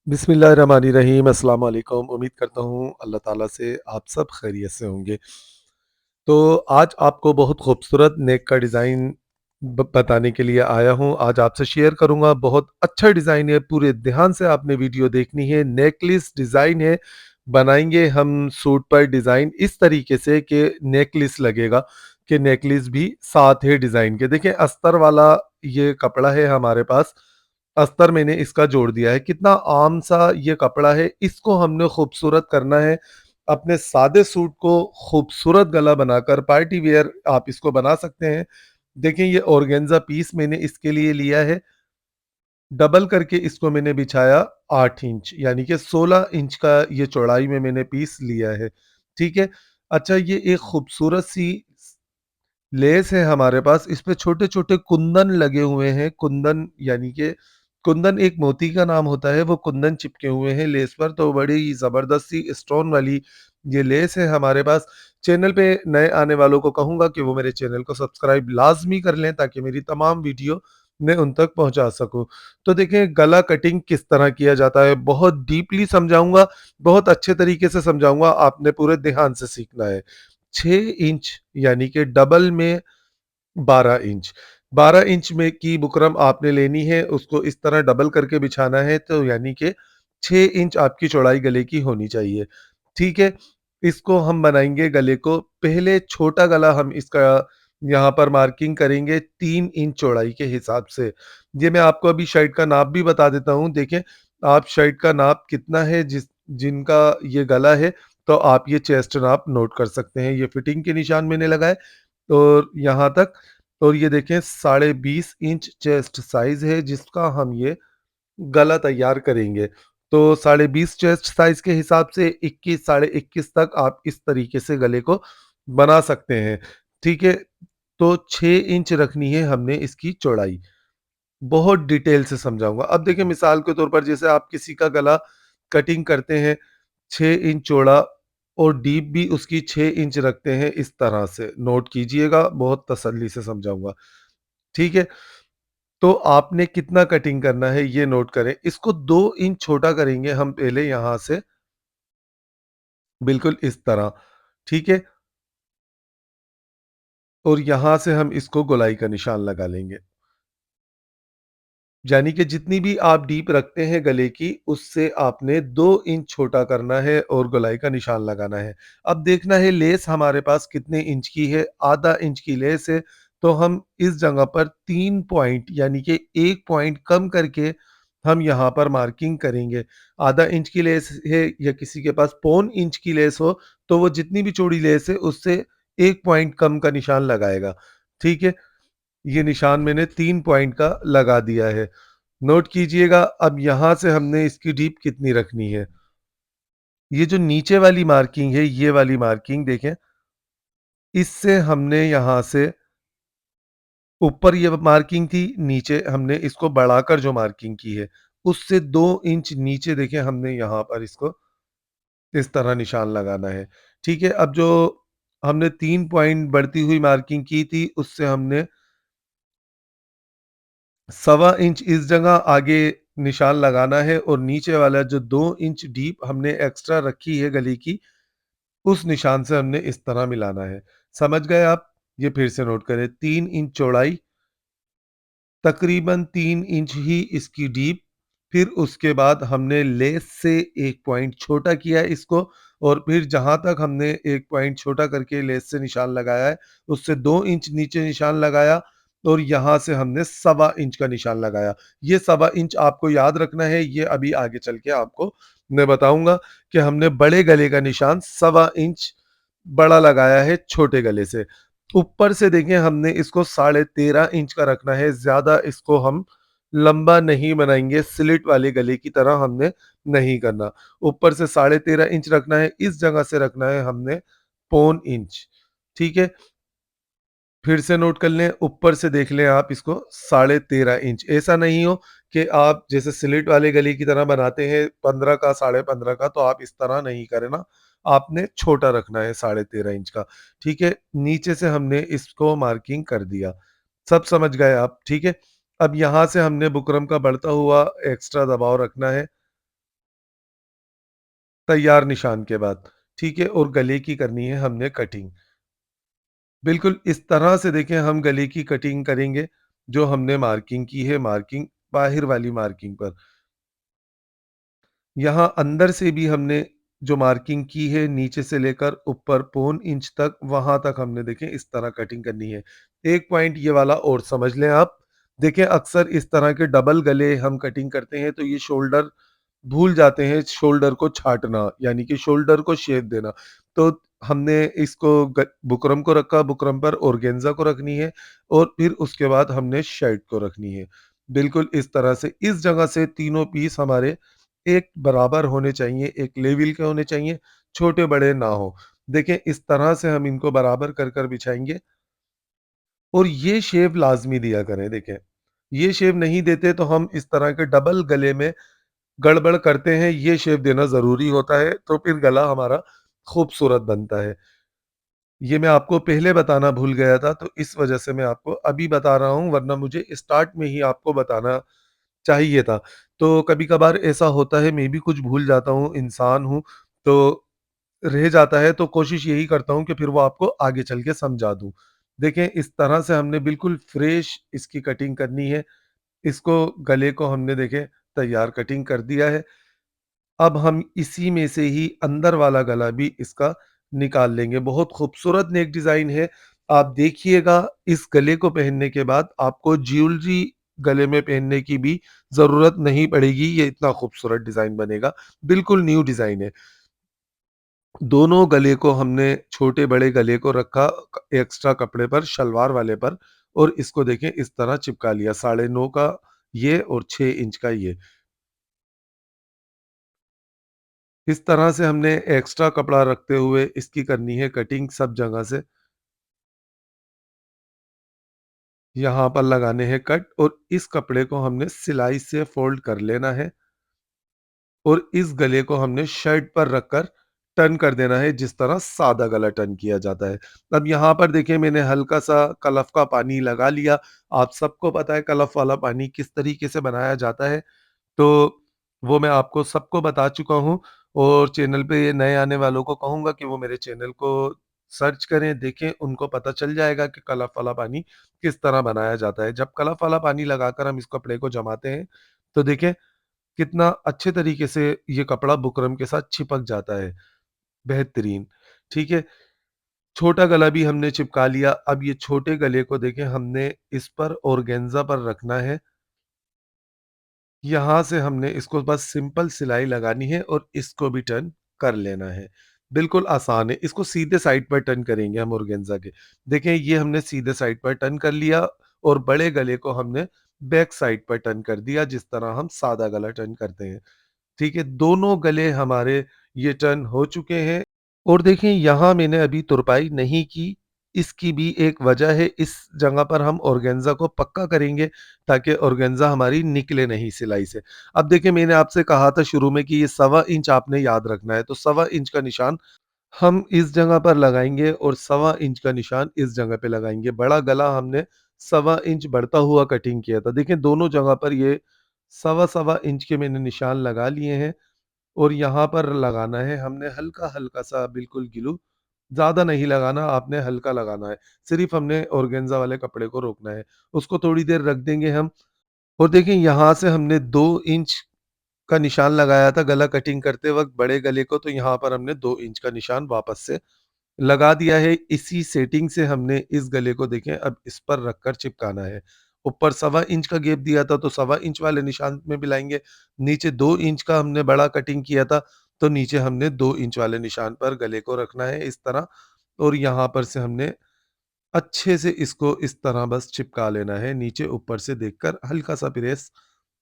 बिस्मिल्लाहिर्रहमानिर्रहीम अस्सलाम वालेकुम। उम्मीद करता हूँ अल्लाह ताला से आप सब खैरियत से होंगे। तो आज आपको बहुत खूबसूरत नेक का डिज़ाइन बताने के लिए आया हूँ। आज आपसे शेयर करूँगा, बहुत अच्छा डिज़ाइन है, पूरे ध्यान से आपने वीडियो देखनी है। नेकलेस डिज़ाइन है, बनाएँगे हम सूट पर डिज़ाइन इस तरीके से कि नेकलेस लगेगा कि नेकलेस भी साथ है डिज़ाइन के। देखिए अस्तर वाला ये कपड़ा है हमारे पास, अस्तर मैंने इसका जोड़ दिया है। कितना आम सा ये कपड़ा है, इसको हमने खूबसूरत करना है। अपने सादे सूट को खूबसूरत गला बनाकर पार्टी वियर आप इसको बना सकते हैं। देखिए ये ऑर्गेन्ज़ा पीस मैंने इसके लिए लिया है, डबल करके इसको मैंने बिछाया 8 इंच यानी कि 16 इंच का ये चौड़ाई में मैंने पीस लिया है, ठीक है? अच्छा ये एक खूबसूरत सी लेस है हमारे पास, इसपे छोटे-छोटे कुंदन लगे हुए हैं। कुंदन यानी कि कुंदन एक मोती का नाम होता है, वो कुंदन चिपके हुए हैं लेस पर, तो बड़ी ही ज़बरदस्त सी स्टोन वाली ये लेस है हमारे पास। चैनल पे नए आने वालों को कहूँगा कि वो मेरे चैनल को सब्सक्राइब लाज़मी कर लें ताकि मेरी तमाम वीडियो मैं उन तक पहुँचा सकूँ। तो देखें गला कटिंग किस तरह किया जाता है, बहुत डीपली समझाऊँगा, बहुत अच्छे तरीके से समझाऊँगा, आपने पूरे ध्यान से सीखना है। 6 इंच यानी कि डबल में 12 इंच। 12 इंच में की बुकरम आपने लेनी है, उसको इस तरह डबल करके बिछाना है, तो यानी कि 6 इंच आपकी चौड़ाई गले की होनी चाहिए, ठीक है? इसको हम बनाएँगे गले को, पहले छोटा गला हम इसका यहाँ पर मार्किंग करेंगे 3 इंच चौड़ाई के हिसाब से। ये मैं आपको अभी शर्ट का नाप भी बता देता हूँ, देखें आप शर्ट का नाप कितना है जिनका ये गला है, तो आप ये चेस्ट नाप नोट कर सकते हैं। ये फिटिंग के निशान मैंने लगाए और यहाँ तक, और ये देखें 20.5 इंच चेस्ट साइज़ है जिसका हम ये गला तैयार करेंगे। तो 20.5 चेस्ट साइज़ के हिसाब से 21 साढ़े 21 तक आप इस तरीके से गले को बना सकते हैं, ठीक है? तो 6 इंच रखनी है हमने इसकी चौड़ाई। बहुत डिटेल से समझाऊँगा। अब देखिए मिसाल के तौर पर जैसे आप किसी का गला कटिंग करते हैं 6 इंच चौड़ा और डीप भी उसकी 6 इंच रखते हैं इस तरह से, नोट कीजिएगा, बहुत तसल्ली से समझाऊँगा, ठीक है? तो आपने कितना कटिंग करना है ये नोट करें। इसको 2 इंच छोटा करेंगे हम पहले यहाँ से, बिल्कुल इस तरह, ठीक है? और यहाँ से हम इसको गोलाई का निशान लगा लेंगे। यानी कि जितनी भी आप डीप रखते हैं गले की, उससे आपने 2 इंच छोटा करना है और गोलाई का निशान लगाना है। अब देखना है लेस हमारे पास कितने इंच की है, आधा इंच की लेस है, तो हम इस जगह पर 3 पॉइंट यानी कि 1 पॉइंट कम करके हम यहाँ पर मार्किंग करेंगे। आधा इंच की लेस है या किसी के पास पौन इंच की लेस हो, तो वो जितनी भी चौड़ी लेस है, उससे 1 पॉइंट कम का निशान लगाएगा, ठीक है? ये निशान मैंने 3 पॉइंट का लगा दिया है। नोट कीजिएगा अब यहाँ से हमने इसकी डीप कितनी रखनी है। ये जो नीचे वाली मार्किंग है, ये वाली मार्किंग देखें, इससे हमने यहाँ से ऊपर ये मार्किंग थी, नीचे हमने इसको बढ़ाकर जो मार्किंग की है, उससे 2 इंच नीचे देखें हमने यहाँ पर इसको इस तरह निशान लगाना है। ठीक है? अब जो हमने 3 पॉइंट बढ़ती हुई मार्किंग की थी, उससे हमने सवा इंच इस जगह आगे निशान लगाना है और नीचे वाला जो 2 इंच डीप हमने एक्स्ट्रा रखी है गले की, उस निशान से हमने इस तरह मिलाना है। समझ गए आप? ये फिर से नोट करें, 3 इंच चौड़ाई, तकरीबन 3 इंच ही इसकी डीप, फिर उसके बाद हमने लेस से 1 पॉइंट छोटा किया इसको और फिर जहाँ तक हमने 1 पॉइंट छोटा करके लेस से निशान लगाया है, उससे 2 इंच नीचे निशान लगाया और यहाँ से हमने सवा इंच का निशान लगाया। ये सवा इंच आपको याद रखना है, ये अभी आगे चल के आपको मैं बताऊँगा कि हमने बड़े गले का निशान सवा इंच बड़ा लगाया है छोटे गले से। ऊपर से देखें हमने इसको 13.5 इंच का रखना है, ज़्यादा इसको हम लंबा नहीं बनाएँगे, स्लिट वाले गले की तरह हमने नहीं करना। ऊपर से 13.5 इंच रखना है, इस जगह से रखना है हमने पौन इंच, ठीक है? फिर से नोट कर लें, ऊपर से देख लें आप इसको 13.5 इंच। ऐसा नहीं हो कि आप जैसे स्लिट वाले गले की तरह बनाते हैं 15 का, साढ़े 15 का, तो आप इस तरह नहीं करना। आपने छोटा रखना है 13.5 इंच का, ठीक है? नीचे से हमने इसको मार्किंग कर दिया। सब समझ गए आप, ठीक है? अब यहाँ से हमने बुकरम का बढ़ता हुआ एक्स्ट्रा दबाव रखना है। तैयार निशान के बाद, ठीक है? और गले की करनी है हमने कटिंग। बिल्कुल इस तरह से देखिए हम गले की कटिंग करेंगे, जो हमने मार्किंग की है, मार्किंग बाहिर वाली मार्किंग पर। यहाँ अंदर से भी हमने जो मार्किंग की है नीचे से लेकर ऊपर पौन इंच तक, वहाँ तक हमने देखें इस तरह कटिंग करनी है। एक पॉइंट ये वाला और समझ लें आप, देखें अक्सर इस तरह के डबल गले हम कटिंग करते हैं तो ये शोल्डर भूल जाते हैं शोल्डर को छाँटना, यानी कि शोल्डर को शेप देना। तो हमने इसको बुकरम को रखा, बुकरम पर ऑर्गेन्जा को रखनी है और फिर उसके बाद हमने शर्ट को रखनी है। बिल्कुल इस तरह से इस जगह से तीनों पीस हमारे एक बराबर होने चाहिए, एक लेवल के होने चाहिए, छोटे-बड़े ना हो। देखें इस तरह से हम इनको बराबर कर बिछाएँगे और ये शेप लाज़मी दिया करें देखें। ये शेप नहीं देते तो हम इस तरह के डबल गले में गड़बड़ करते हैं, ये शेप देना ज़रूरी होता है, तो फिर गला हमारा खूबसूरत बनता है। ये मैं आपको पहले बताना भूल गया था, तो इस वजह से मैं आपको अभी बता रहा हूँ, वरना मुझे स्टार्ट में ही आपको बताना चाहिए था। तो कभी-कभार ऐसा होता है, मैं भी कुछ भूल जाता हूँ, इंसान हूँ, तो रह जाता है, तो कोशिश यही करता हूँ कि फिर वो आपको आगे चल के समझा दूँ। देखें, इस तरह से हमने बिल्कुल फ्रेश इसकी कटिंग करनी है। इसको गले को हमने देखें तैयार कटिंग कर दिया है। अब हम इसी में से ही अंदर वाला गला भी इसका निकाल लेंगे। बहुत खूबसूरत नेक डिज़ाइन है। आप देखिएगा इस गले को पहनने के बाद आपको ज्वेलरी गले में पहनने की भी ज़रूरत नहीं पड़ेगी, ये इतना खूबसूरत डिज़ाइन बनेगा। बिल्कुल न्यू डिज़ाइन है। दोनों गले को हमने छोटे-बड़े गले को रखा एक्स्ट्रा कपड़े पर, शलवार वाले पर और इसको देखें इस तरह चिपका लिया। 9.5 का ये और 6 इंच का ये। इस तरह से हमने एक्स्ट्रा कपड़ा रखते हुए इसकी करनी है कटिंग सब जगह से। यहाँ पर लगाने हैं कट और इस कपड़े को हमने सिलाई से फ़ोल्ड कर लेना है और इस गले को हमने शर्ट पर रखकर टर्न कर देना है जिस तरह सादा गला टर्न किया जाता है। अब यहाँ पर देखिए मैंने हल्का-सा कलफ का पानी लगा लिया। आप सबको पता है कलफ वाला पानी किस तरीके से बनाया जाता है। तो वो मैं आपको सबको बता चुका हूँ और चैनल पे नए आने वालों को कहूँगा कि वो मेरे चैनल को सर्च करें, देखें, उनको पता चल जाएगा कि कलफ वाला पानी किस तरह बनाया जाता है। जब कलफ वाला पानी लगाकर हम इस कपड़े को जमाते हैं, तो देखें कितना अच्छे तरीके से ये कपड़ा बुकरम के साथ चिपक जाता है, बेहतरीन, ठीक है? छोटा गला भी हमने चिपका लिया, अब ये छोटे गले को देखें हमने इस पर ऑर्गेन्जा पर रखना है। यहाँ से हमने इसको बस सिंपल सिलाई लगानी है और इसको भी टर्न कर लेना है। बिल्कुल आसान है, इसको सीधे साइड पर टर्न करेंगे हम ऑर्गेन्जा के। देखें ये हमने सीधे साइड पर टर्न कर लिया और बड़े गले को हमने बैक साइड पर टर्न कर दिया जिस तरह हम सादा गला टर्न करते हैं। ठीक है? दोनों गले हमारे ये टर्न हो चुके हैं। और देखें यहाँ मैंने अभी तुरपाई नहीं की, इसकी भी एक वजह है, इस जगह पर हम ऑर्गेन्जा को पक्का करेंगे ताकि ऑर्गेन्जा हमारी निकले नहीं सिलाई से। अब देखिए मैंने आपसे कहा था शुरू में कि ये सवा इंच आपने याद रखना है, तो सवा इंच का निशान हम इस जगह पर लगाएँगे और सवा इंच का निशान इस जगह पे लगाएँगे। बड़ा गला हमने सवा इंच बढ़ता हुआ कटिंग किया था। देखिए दोनों जगह पर ये सवा-सवा इंच के मैंने निशान लगा लिए हैं। और यहाँ पर लगाना है हमने हल्का-हल्का सा बिल्कुल ग्लू, ज़्यादा नहीं लगाना, आपने हल्का लगाना है। सिर्फ़ हमने ऑर्गेन्ज़ा वाले कपड़े को रोकना है। उसको थोड़ी देर रख देंगे हम और देखिए यहाँ से हमने 2 इंच का निशान लगाया था गला कटिंग करते वक़्त बड़े गले को, तो यहाँ पर हमने 2 इंच का निशान वापस से लगा दिया है। इसी सेटिंग से हमने इस गले को देखें अब इस पर रखकर चिपकाना है। ऊपर सवा इंच का गैप दिया था तो सवा इंच वाले निशान में भी लाएँगे। नीचे 2 इंच का हमने बड़ा कटिंग किया था, तो नीचे हमने 2 इंच वाले निशान पर गले को रखना है इस तरह और यहाँ पर से हमने अच्छे से इसको इस तरह बस चिपका लेना है, नीचे ऊपर से देखकर हल्का-सा प्रेस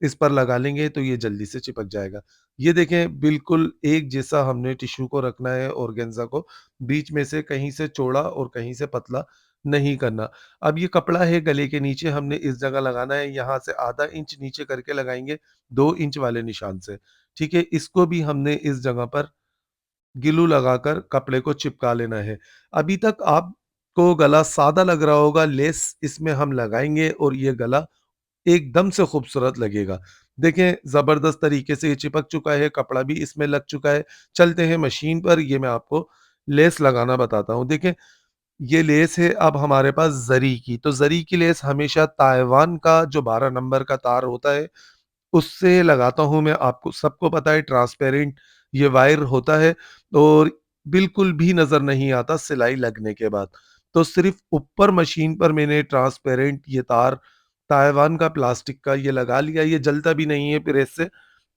इस पर लगा लेंगे तो ये जल्दी से चिपक जाएगा। ये देखें बिल्कुल एक जैसा हमने टिश्यू को रखना है ऑर्गेन्जा को, बीच में से कहीं से चौड़ा और कहीं से पतला नहीं करना। अब ये कपड़ा है गले के नीचे हमने इस जगह लगाना है, यहाँ से आधा इंच नीचे करके लगाएँगे 2 इंच वाले निशान से, ठीक है? इसको भी हमने इस जगह पर ग्लू लगाकर कपड़े को चिपका लेना है। अभी तक आपको गला सादा लग रहा होगा, लेस इसमें हम लगाएँगे और ये गला एकदम से खूबसूरत लगेगा। देखें ज़बरदस्त तरीके से ये चिपक चुका है, कपड़ा भी इसमें लग चुका है। चलते हैं मशीन पर, ये मैं आपको लेस लगाना बताता हूँ। देखें ये लेस है अब हमारे पास ज़री की, तो ज़री की लेस हमेशा ताइवान का जो 12 नंबर का तार होता है, उससे लगाता हूँ मैं। आपको सबको पता है ट्रांसपेरेंट ये वायर होता है और बिल्कुल भी नज़र नहीं आता सिलाई लगने के बाद। तो सिर्फ़ ऊपर मशीन पर मैंने ट्रांसपेरेंट ये तार ताइवान का प्लास्टिक का ये लगा लिया, ये जलता भी नहीं है प्रेस से।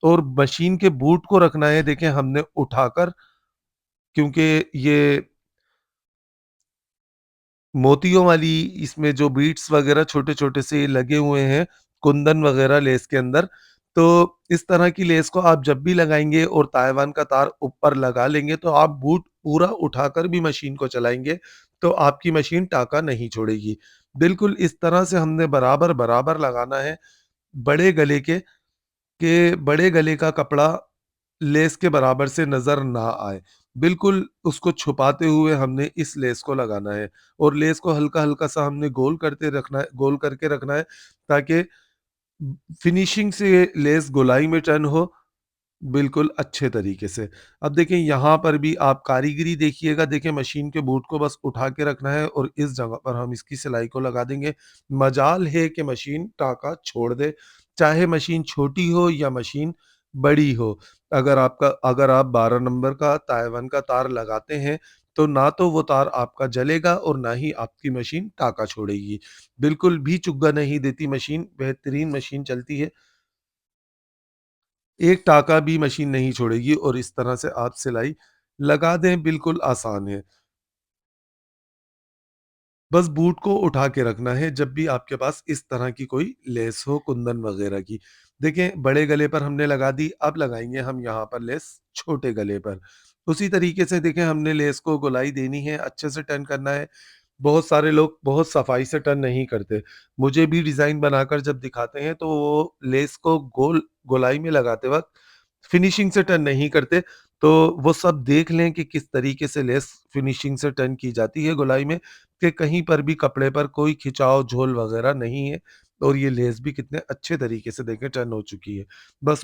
और मशीन के बूट को रखना है देखें हमने उठाकर, क्योंकि ये मोतियों वाली इसमें जो बीट्स वगैरह छोटे-छोटे से लगे हुए हैं, कुंदन वगैरह लेस के अंदर, तो इस तरह की लेस को आप जब भी लगाएँगे और ताइवान का तार ऊपर लगा लेंगे, तो आप बूट पूरा उठाकर भी मशीन को चलाएँगे, तो आपकी मशीन टाँका नहीं छोड़ेगी। बिल्कुल इस तरह से हमने बराबर-बराबर लगाना है, बड़े गले के बड़े गले का कपड़ा लेस के बराबर से नज़र ना आए। बिल्कुल उसको छुपाते हुए हमने इस लेस को लगाना है और लेस को हल्का-हल्का सा हमने गोल करते रखना है, गोल करके रखना है, ताकि फिनिशिंग से लेस गोलाई में टर्न हो, बिल्कुल अच्छे तरीके से। अब देखिए यहाँ पर भी आप कारीगरी देखिएगा, देखिए मशीन के बूट को बस उठा के रखना है और इस जगह पर हम इसकी सिलाई को लगा देंगे। मजाल है कि मशीन टाँका छोड़ दे, चाहे मशीन छोटी हो या मशीन बड़ी हो। अगर आप 12 नंबर का ताइवान का तार लगाते हैं, तो ना तो वो तार आपका जलेगा और ना ही आपकी मशीन टाँका छोड़ेगी। बिल्कुल भी चुग्गा नहीं देती मशीन, बेहतरीन मशीन चलती है। एक टाँका भी मशीन नहीं छोड़ेगी और इस तरह से आप सिलाई लगा दें, बिल्कुल आसान है। बस बूट को उठा के रखना है जब भी आपके पास इस तरह की कोई लेस हो कुंदन वगैरह की। देखें बड़े गले पर हमने लगा दी, अब लगाएँगे हम यहाँ पर लेस छोटे गले पर। उसी तरीके से देखें हमने लेस को गोलाई देनी है, अच्छे से टर्न करना है। बहुत सारे लोग बहुत सफाई से टर्न नहीं करते। मुझे भी डिज़ाइन बनाकर जब दिखाते हैं तो वो लेस को गोलाई में लगाते वक़्त फिनिशिंग से टर्न नहीं करते। तो वो सब देख लें कि किस तरीके से लेस फिनिशिंग से टर्न की जाती है गोलाई में, कि कहीं पर भी कपड़े पर कोई खिंचाव, झोल वगैरह नहीं है और ये लेस भी कितने अच्छे तरीके से देखें टर्न हो चुकी है। बस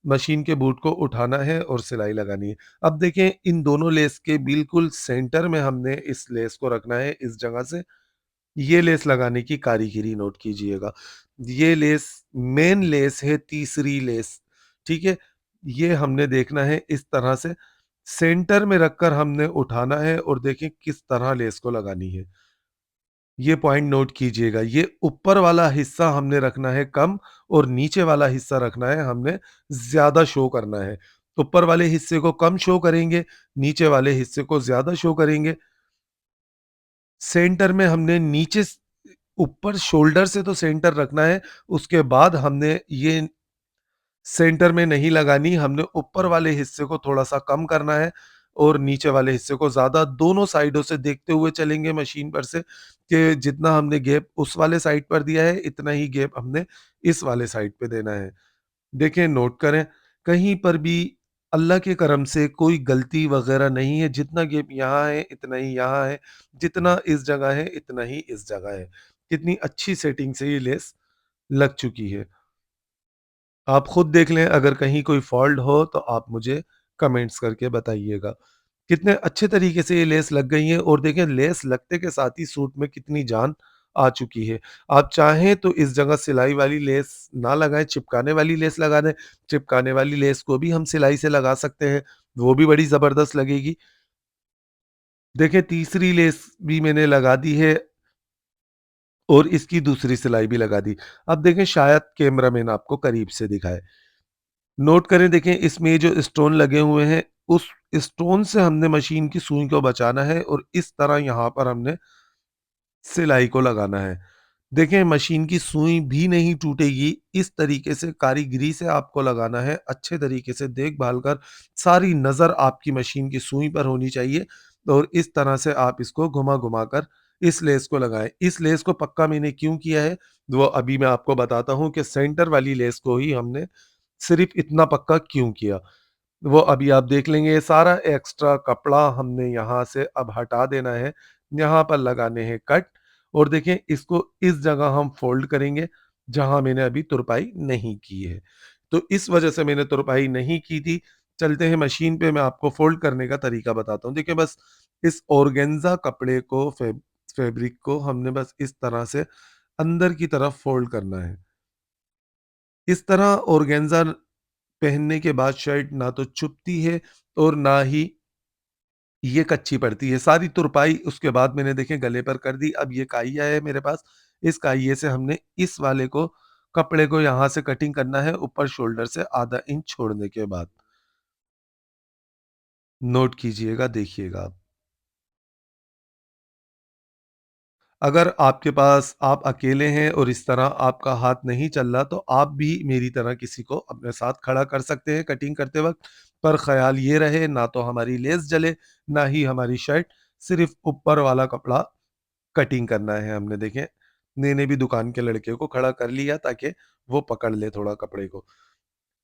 मशीन के बूट को उठाना है और सिलाई लगानी है। अब देखें इन दोनों लेस के बिल्कुल सेंटर में हमने इस लेस को रखना है, इस जगह से ये लेस लगाने की कारीगरी नोट कीजिएगा। ये लेस मेन लेस है, तीसरी लेस, ठीक है? ये हमने देखना है इस तरह से सेंटर में रखकर हमने उठाना है और देखें किस तरह लेस को लगानी है। ये पॉइंट नोट कीजिएगा, ये ऊपर वाला हिस्सा हमने रखना है कम और नीचे वाला हिस्सा रखना है हमने ज़्यादा शो करना है। ऊपर वाले हिस्से को कम शो करेंगे, नीचे वाले हिस्से को ज़्यादा शो करेंगे। सेंटर में हमने नीचे स ऊपर शोल्डर से तो सेंटर रखना है, उसके बाद हमने ये सेंटर में नहीं लगानी, हमने ऊपर वाले हिस्से को थोड़ा-सा कम करना है और नीचे वाले हिस्से को ज़्यादा, दोनों साइडों से देखते हुए चलेंगे मशीन पर से कि जितना हमने गैप उस वाले साइड पर दिया है, इतना ही गैप हमने इस वाले साइड पे देना है। देखें, नोट करें, कहीं पर भी अल्लाह के करम से कोई गलती वगैरह नहीं है, जितना गैप यहाँ है, इतना ही यहाँ है, जितना इस जगह है, इतना ही इस जगह है। कितनी अच्छी सेटिंग से ये लेस लग चुकी है। आप खुद देख लें, अगर कहीं कोई फ़ॉल्ट हो तो आप मुझे कमेंट्स करके बताइएगा। कितने अच्छे तरीके से ये लेस लग गई है और देखें लेस लगते के साथ ही सूट में कितनी जान आ चुकी है। आप चाहें तो इस जगह सिलाई वाली लेस ना लगाएँ, चिपकाने वाली लेस लगा दें। चिपकाने वाली लेस को भी हम सिलाई से लगा सकते हैं, वो भी बड़ी ज़बरदस्त लगेगी। देखें तीसरी लेस भी मैंने लगा दी है और इसकी दूसरी सिलाई भी लगा दी। अब देखें शायद कैमरामैन आपको करीब से दिखाए। नोट करें, देखें इसमें ये जो स्टोन लगे हुए हैं, उस स्टोन से हमने मशीन की सुई को बचाना है और इस तरह यहाँ पर हमने सिलाई को लगाना है। देखें मशीन की सुई भी नहीं टूटेगी, इस तरीके से कारीगरी से आपको लगाना है, अच्छे तरीके से देखभाल कर, सारी नज़र आपकी मशीन की सुई पर होनी चाहिए और इस तरह से आप इसको घुमा-घुमा कर इस लेस को लगाएँ। इस लेस को पक्का मैंने क्यों किया है, वो अभी मैं आपको बताता हूँ कि सेंटर वाली लेस को ही हमने सिर्फ़ इतना पक्का क्यों किया। वो अभी आप देख लेंगे, ये सारा एक्स्ट्रा कपड़ा हमने यहाँ से अब हटा देना है। यहाँ पर लगाने हैं कट और देखें इसको इस जगह हम फ़ोल्ड करेंगे। जहाँ मैंने अभी तुरपाई नहीं की है। तो इस वजह से मैंने तुरपाई नहीं की थी। चलते हैं मशीन पे, मैं आपको फ़ोल्ड करने का तरीका बताता हूँ। देखिए बस इस ऑर्गेन्ज़ा कपड़े को फैब्रिक को हमने बस इस तरह से अंदर की तरफ फ़ोल्ड करना है। इस तरह ऑर्गेन्ज़ा पहनने के बाद शर्ट ना तो चुभती है और ना ही ये कच्ची पड़ती है। सारी तुरपाई उसके बाद मैंने देखिए गले पर कर दी। अब ये काइया है मेरे पास, इस काइये से हमने इस वाले को कपड़े को यहाँ से कटिंग करना है ऊपर शोल्डर से आधा इंच छोड़ने के बाद। नोट कीजिएगा, देखिएगा आप। अगर आपके पास आप अकेले हैं और इस तरह आपका हाथ नहीं चल रहा, तो आप भी मेरी तरह किसी को अपने साथ खड़ा कर सकते हैं कटिंग करते वक़्त। पर ख़्याल ये रहे ना तो हमारी लेस जले, ना ही हमारी शर्ट, सिर्फ़ ऊपर वाला कपड़ा कटिंग करना है हमने। देखें, मैंने भी दुकान के लड़के को खड़ा कर लिया ताकि वो पकड़ ले थोड़ा कपड़े को।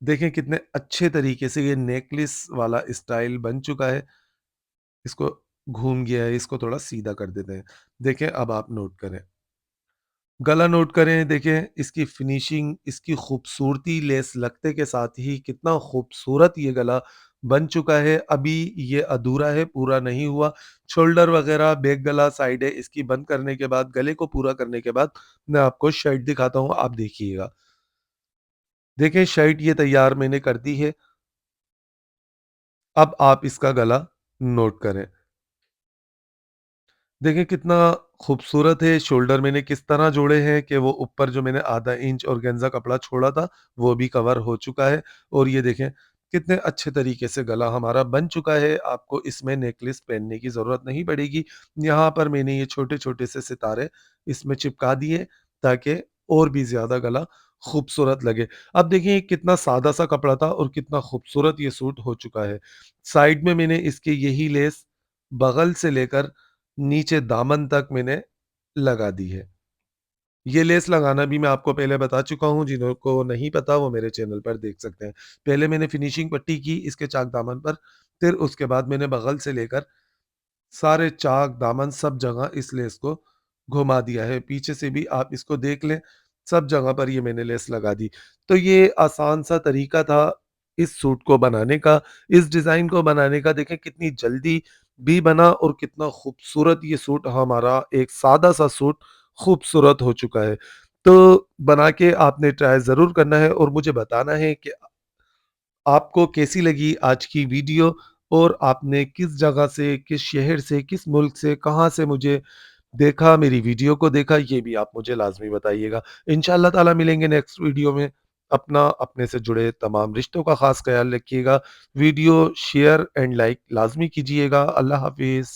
देखें कितने अच्छे तरीके से ये नेकलेस वाला स्टाइल बन चुका है। इसको घूम गया है, इसको थोड़ा सीधा कर देते हैं। देखें अब आप नोट करें। गला नोट करें, देखें इसकी फिनिशिंग, इसकी खूबसूरती लेस लगते के साथ ही कितना खूबसूरत ये गला बन चुका है। अभी ये अधूरा है, पूरा नहीं हुआ। शोल्डर वगैरह, बैक गला, साइड है, इसकी बंद करने के बाद, गले को पूरा करने के बाद मैं आपको शर्ट दिखाता हूँ, आप देखिएगा। देखें शर्ट ये तैयार मैंने कर दी है। अब आप इसका गला नोट करें। देखिए कितना खूबसूरत है, शोल्डर मैंने किस तरह जोड़े हैं कि वो ऊपर जो मैंने आधा इंच ऑर्गेन्जा कपड़ा छोड़ा था, वो भी कवर हो चुका है। और ये देखें कितने अच्छे तरीके से गला हमारा बन चुका है। आपको इसमें नेकलेस पहनने की ज़रूरत नहीं पड़ेगी। यहाँ पर मैंने ये छोटे-छोटे से सितारे इसमें चिपका दिए ताकि और भी ज़्यादा गला खूबसूरत लगे। अब देखिए कितना सादा-सा कपड़ा था और कितना खूबसूरत ये सूट हो चुका है। साइड में मैंने इसके यही लेस बगल से लेकर नीचे दामन तक मैंने लगा दी है। ये लेस लगाना भी मैं आपको पहले बता चुका हूँ, जिन्हों को नहीं पता वो मेरे चैनल पर देख सकते हैं। पहले मैंने फिनिशिंग पट्टी की इसके चाक दामन पर, फिर उसके बाद मैंने बगल से लेकर सारे चाक, दामन सब जगह इस लेस को घुमा दिया है। पीछे से भी आप इसको देख लें, सब जगह पर ये मैंने लेस लगा दी। तो ये आसान सा तरीका था इस सूट को बनाने का, इस डिज़ाइन को बनाने का। देखें कितनी जल्दी भी बना और कितना खूबसूरत ये सूट हमारा, एक सादा-सा सूट खूबसूरत हो चुका है। तो बना के आपने ट्राई ज़रूर करना है और मुझे बताना है कि आपको कैसी लगी आज की वीडियो और आपने किस जगह से, किस शहर से, किस मुल्क से, कहाँ से मुझे देखा, मेरी वीडियो को देखा, ये भी आप मुझे लाज़मी बताइएगा। इंशाअल्लाह ताला मिलेंगे नेक्स्ट वीडियो में। अपना, अपने से जुड़े तमाम रिश्तों का ख़ास ख़याल रखिएगा। वीडियो शेयर एंड लाइक लाज़मी कीजिएगा। अल्लाह हाफ़िज़।